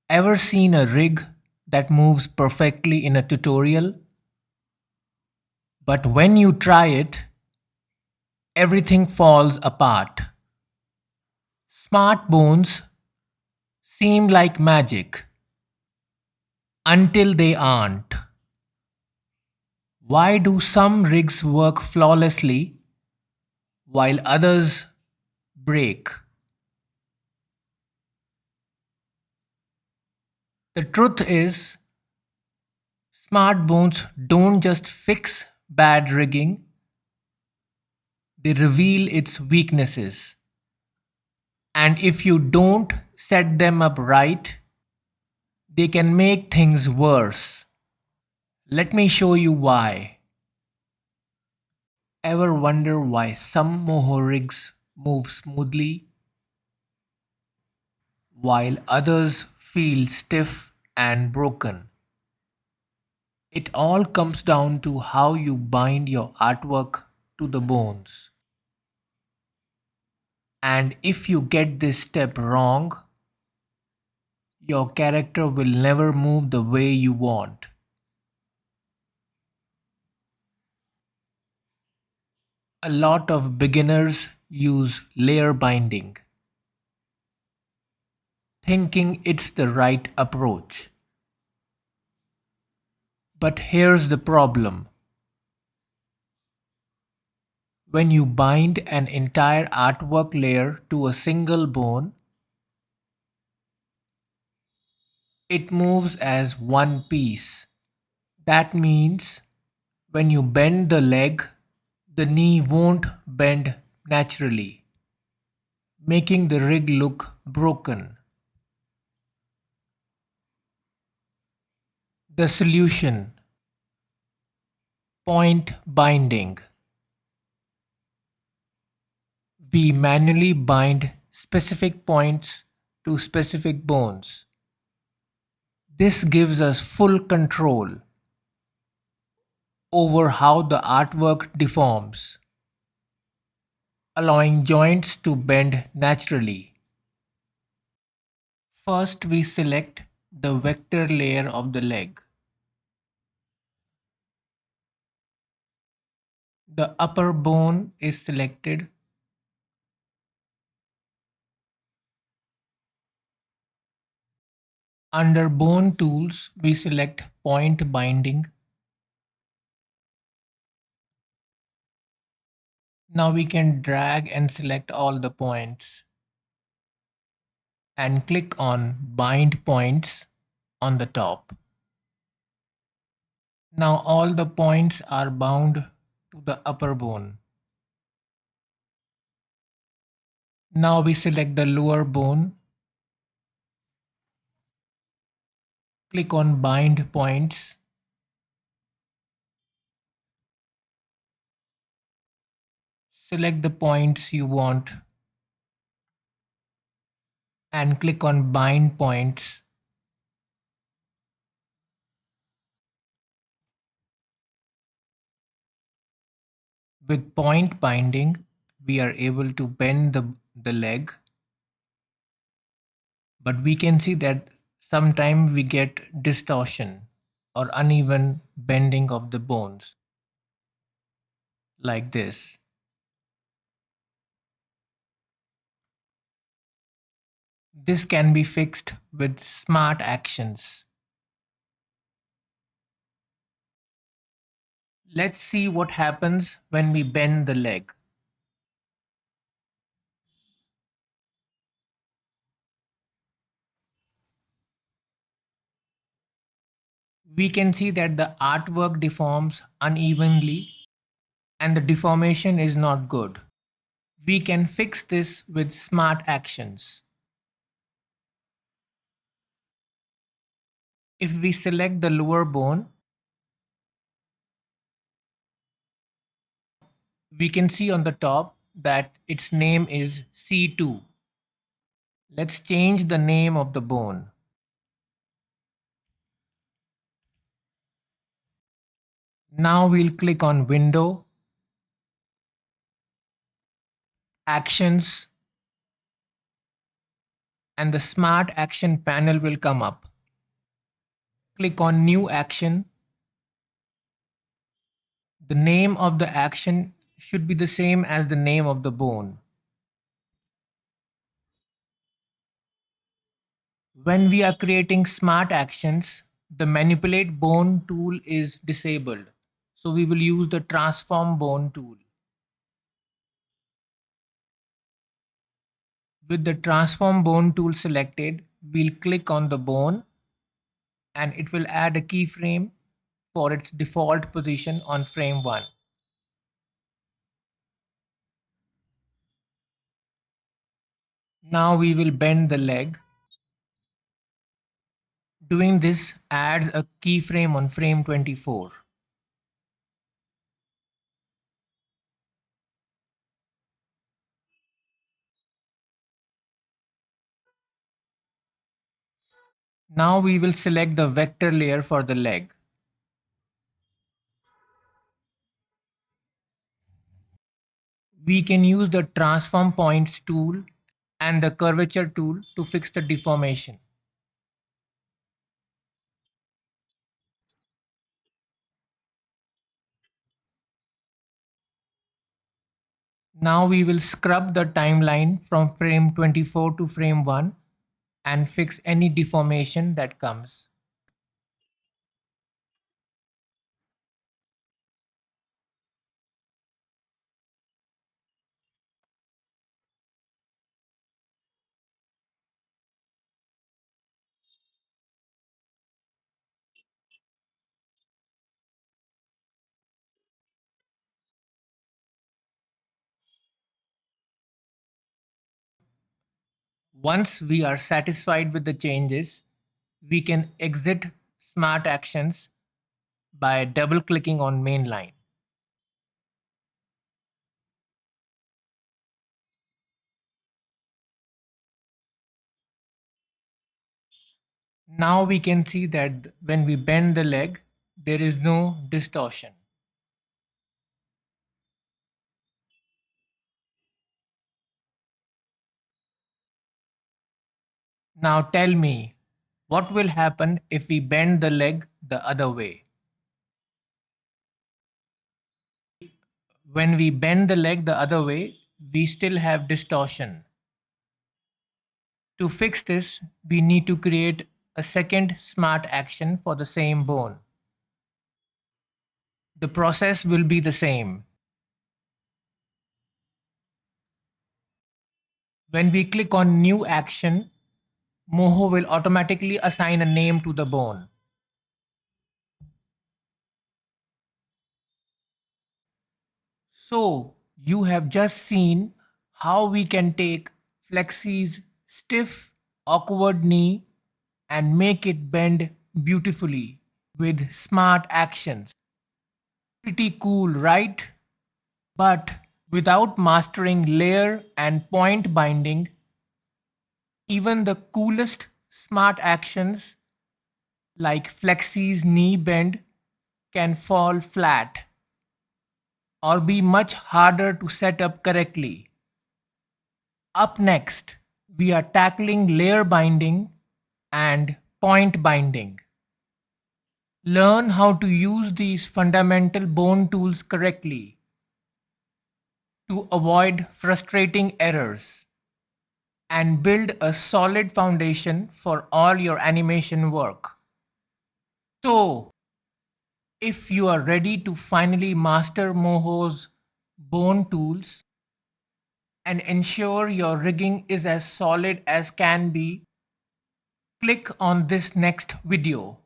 Ever seen a rig that moves perfectly in a tutorial, but when you try it, everything falls apart? Smart bones seem like magic until they aren't. Why do some rigs work flawlessly while others break? The truth is, smart bones don't just fix bad rigging, they reveal its weaknesses. And if you don't set them up right, they can make things worse. Let me show you why. Ever wonder why some Moho rigs move smoothly while others feel stiff and broken? It all comes down to how you bind your artwork to the bones. And if you get this step wrong, your character will never move the way you want. A lot of beginners use layer binding, thinking it's the right approach. But here's the problem. When you bind an entire artwork layer to a single bone, it moves as one piece. That means when you bend the leg, the knee won't bend naturally, making the rig look broken. The solution: point binding. We manually bind specific points to specific bones. This gives us full control over how the artwork deforms, allowing joints to bend naturally. First, we select the vector layer of the leg. The upper bone is selected. Under Bone Tools, we select Point Binding. Now we can drag and select all the points and click on Bind Points on the top. Now all the points are bound to the upper bone. Now we select the lower bone, click on Bind Points, select the points you want and click on Bind Points. With point binding, we are able to bend the leg, but we can see that sometimes we get distortion or uneven bending of the bones like this. This can be fixed with smart actions. Let's see what happens when we bend the leg. We can see that the artwork deforms unevenly and the deformation is not good. We can fix this with smart actions. If we select the lower bone, we can see on the top that its name is C2. Let's change the name of the bone. Now we'll click on Window, Actions, and the Smart Action panel will come up. Click on New Action. The name of the action should be the same as the name of the bone. When we are creating smart actions, the manipulate bone tool is disabled. So we will use the transform bone tool. With the transform bone tool selected, we'll click on the bone and it will add a keyframe for its default position on frame 1. Now we will bend the leg. Doing this adds a keyframe on frame 24. Now we will select the vector layer for the leg. We can use the transform points tool and the curvature tool to fix the deformation. Now we will scrub the timeline from frame 24 to frame 1 and fix any deformation that comes. Once we are satisfied with the changes, we can exit Smart Actions by double-clicking on main line. Now we can see that when we bend the leg, there is no distortion. Now tell me, what will happen if we bend the leg the other way? When we bend the leg the other way, we still have distortion. To fix this, we need to create a second smart action for the same bone. The process will be the same. When we click on New Action, Moho will automatically assign a name to the bone. So, you have just seen how we can take Flexi's stiff, awkward knee and make it bend beautifully with smart actions. Pretty cool, right? But without mastering layer and point binding, even the coolest smart actions like Flexi's knee bend can fall flat or be much harder to set up correctly. Up next, we are tackling layer binding and point binding. Learn how to use these fundamental bone tools correctly to avoid frustrating errors and build a solid foundation for all your animation work. So, if you are ready to finally master Moho's bone tools and ensure your rigging is as solid as can be, click on this next video.